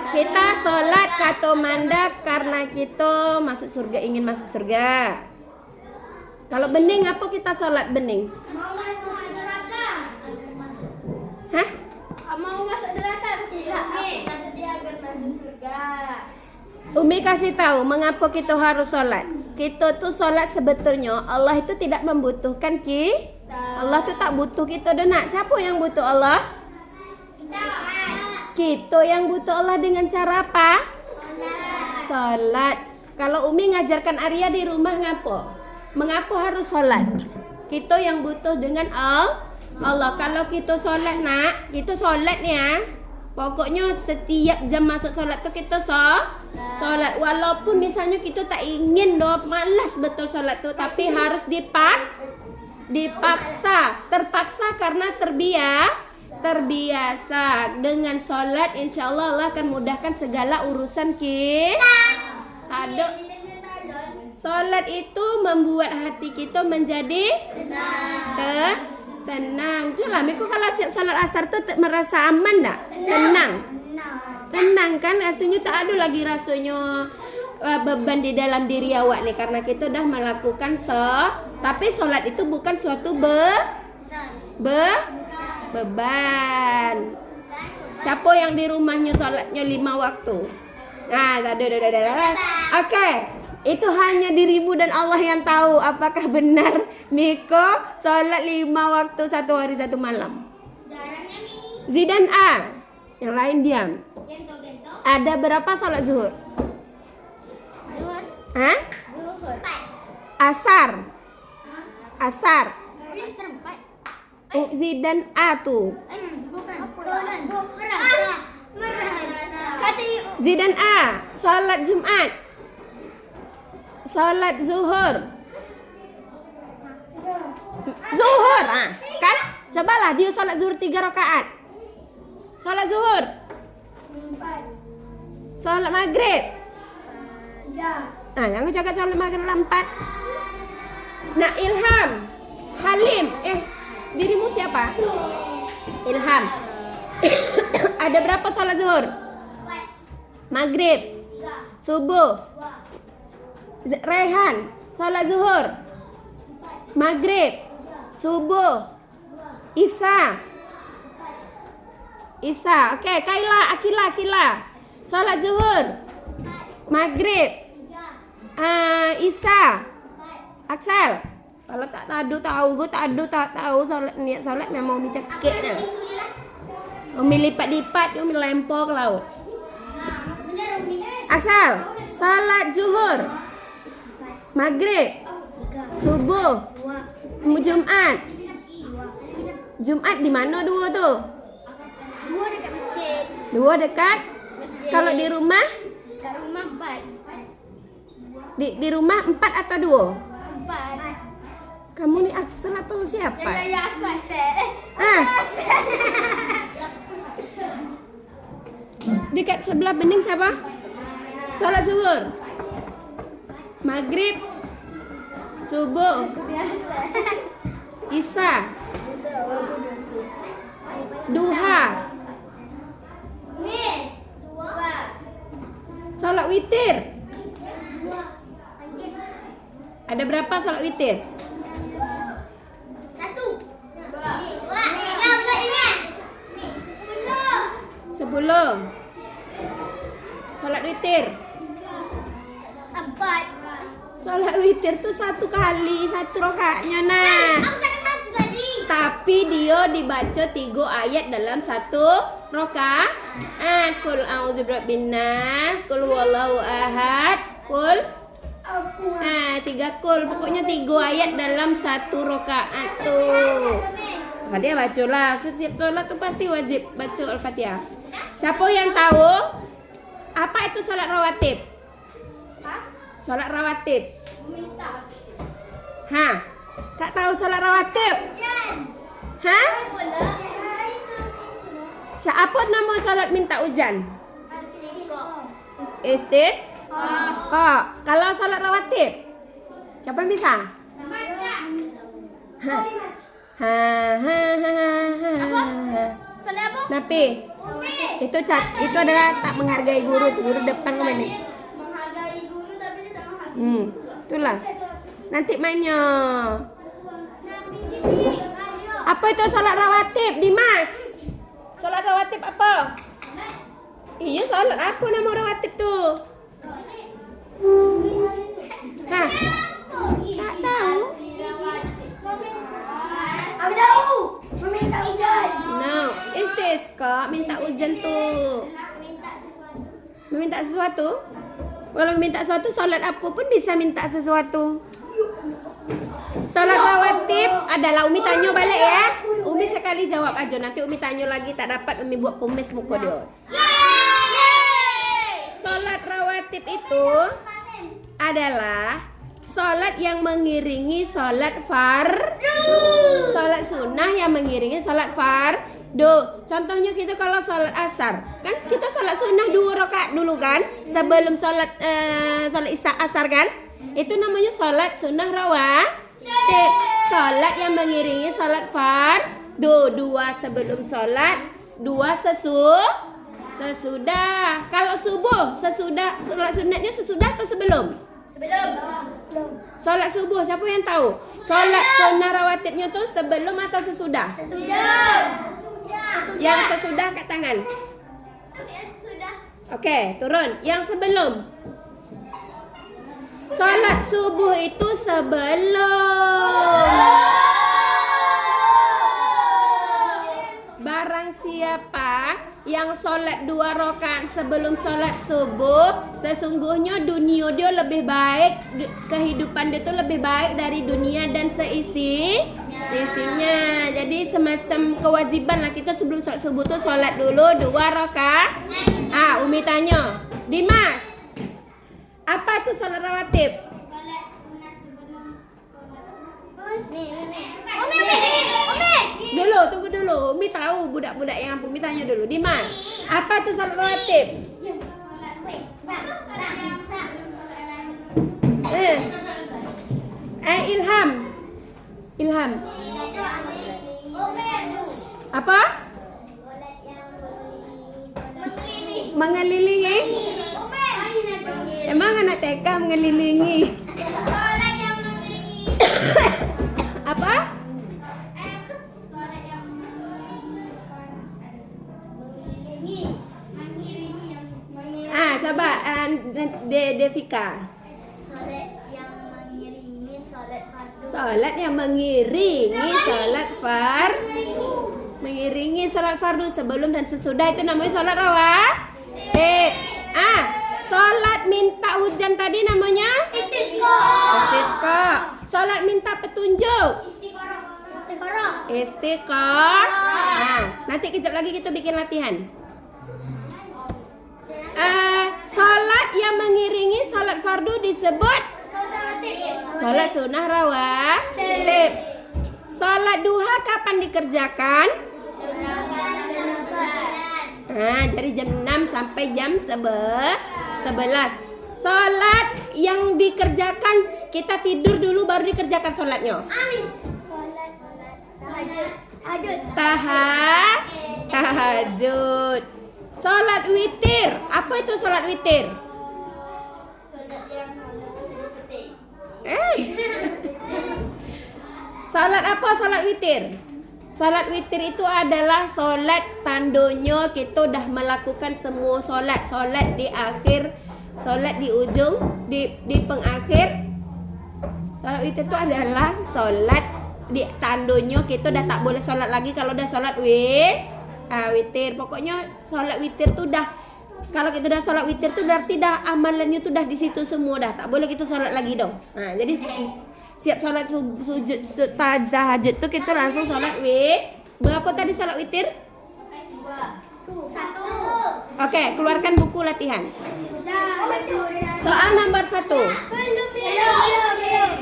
Kita sholat kata mandak karena kita masuk surga, ingin masuk surga. Kalau bening apa kita sholat bening? Mau masuk neraka. Hah? Mau masuk neraka tidak? Kata dia agar masuk surga. Umi kasih tahu mengapa kita harus sholat. Kita tuh sholat sebetulnya Allah itu tidak membutuhkan Allah tuh tak butuh kita nak. Siapa yang butuh Allah? Kita yang butuh Allah dengan cara apa? Sholat. Kalau Umi ngajarkan Arya di rumah ngapa? Mengapa harus sholat? Kita yang butuh dengan Allah. Kalau kita sholat nak, kita sholat ya. Pokoknya setiap jam masuk sholat tuh kita sholat. Walaupun misalnya kita tak ingin malas betul sholat tuh, tapi harus dipaksa. Terpaksa karena terbiasa dengan sholat. Insya Allah Allah akan mudahkan segala urusan kita. Ada. Sholat itu membuat hati kita menjadi tenang. Itulah Miko kalau siap salat asar tuh merasa aman tak? Tenang kan? Rasanya tak ada lagi rasanya beban di dalam diri awak nih, karena kita dah melakukan tapi sholat itu bukan suatu beban. Siapa yang di rumahnya sholatnya 5 waktu? Nah, Oke. Itu hanya dirimu dan Allah yang tahu apakah benar Miko sholat 5 waktu 1 hari 1 malam. Zidan A. Yang lain diam. Ada berapa sholat zuhur? Hah? Asar. Zidan A tuh. Zidan A. Sholat Jumat. Salat zuhur. Kan? Cobalah dia salat zuhur 3 rakaat. Salat zuhur. 4. Salat maghrib. 3. Yang cakap salat maghrib 4. Nah, Ilham, Halim, dirimu siapa? Ilham. Ada berapa salat zuhur? 4. Maghrib. 3. Subuh. Rehan, salat zuhur, maghrib, subuh, Isya. Oke, Akila, salat zuhur, maghrib, Isya. Aksel, kalau tak tahu, salat niat salat memang umi cekik dah. Umi lipat-lipat, umi lempar ke laut. Aksel, salat zuhur, maghrib, subuh, Jumat. Jumat di mana 2 tuh? 2 dekat masjid. 2 dekat masjid. Kalau di rumah? Kat rumah 4. Di rumah 4 atau 2? 4. Kamu nih Aksel atau siapa? Ya aku Aksel. Dekat sebelah bening siapa? Salat zuhur, maghrib, subuh, Isya, duha, salat witir. Ada berapa salat witir? 1, 2, 3, 4, 5, 10. Salat witir. 4. Salat witir tuh 1 kali 1 rakaatnya nah. Aku kata 1 tadi. Tapi dia dibaca 3 ayat dalam 1 rakaat. Qul a'udzu birabbin nas, qul huwallahu ahad, qul 3 qul. Pokoknya 3 ayat dalam 1 rakaat tuh. Al-Fatihah bacalah. Setiap salat tuh pasti wajib baca Al-Fatihah. Siapa yang tahu apa itu salat rawatib? Salat rawatib. Tak tahu salat rawatib? Siapa nama salat minta hujan? Kok kalau salat rawatib? Siapa yang bisa? Apa? Salat apa? Napi. Itu adalah tak menghargai guru. Guru depan kemana? Menghargai guru tapi dia tak menghargai. Itulah. Nanti mainnya. Apa itu salat rawatib, Dimas? Salat rawatib apa? Iya, salat apa nama rawatib tuh? Hah? Tak tahu. Aku tahu. Meminta hujan. No, istisqa, minta hujan tuh. Meminta sesuatu? Kalau minta sesuatu, salat apa pun bisa minta sesuatu. Salat rawatib adalah Umi tanya balik ya. Umi sekali jawab aja, nanti Umi tanya lagi tak dapat Umi buat kumis muka dia. Salat rawatib itu adalah salat yang mengiringi salat fardu. Salat sunnah yang mengiringi salat fardu. Contohnya kita kalau salat asar, kan kita salat sunnah 2 rakaat dulu kan, sebelum salat asar kan? Itu namanya salat sunnah rawatib. Salat yang mengiringi salat fardu, 2 sebelum salat, 2 sesudah. Kalau subuh sesudah, salat sunatnya sesudah atau sebelum? Sebelum. Salat subuh siapa yang tahu? Salat sunnah rawatibnya tuh sebelum atau sesudah? Sudah. Yang sesudah angkat tangan. Sudah. Oke, turun. Yang sebelum. Salat subuh itu sebelum. Barang siapa yang solat 2 rakaat sebelum solat subuh, sesungguhnya dunia dia lebih baik, kehidupan dia tuh lebih baik dari dunia dan isinya. Jadi semacam kewajiban lah kita sebelum solat subuh tuh solat dulu 2 rakaat. Umi tanya, Dimas, apa tuh solat rawatib? Tunggu dulu. Umi tahu budak-budak yang Umi tanya dulu. Dimas, apa tuh salat rawatib? Ilham. Apa? Mengelilingi. Emang anak TK mengelilingi? Apa? Coba Devika. Salat yang mengiringi salat fardu sebelum dan sesudah itu namanya salat rawatib. Salat minta hujan tadi namanya istisqa. Salat minta petunjuk istiqoroh. Nanti kejap lagi kita bikin latihan. Salat yang mengiringi salat fardu disebut salat sunnah rawatib. Salat duha kapan dikerjakan? Dari jam 6 sampai jam 11. Salat yang dikerjakan kita tidur dulu baru dikerjakan salatnya. Tahajud. Salat witir. Apa itu salat witir? Salat apa salat witir? Salat witir itu adalah salat tandanya kita dah melakukan semua salat. Salat di akhir, salat di ujung, di pengakhir. Salat witir itu adalah salat di tandanya kita dah tak boleh salat lagi kalau dah salat witir. Pokoknya salat witir tuh dah, kalau kita dah salat witir tuh berarti dah amalannya tuh dah di situ semua dah. Tak boleh kita salat lagi dong. Jadi siap salat sujud tahajud tuh kita langsung salat berapa tadi salat witir? 1. Oke, keluarkan buku latihan. Soal nomor 1. Belum.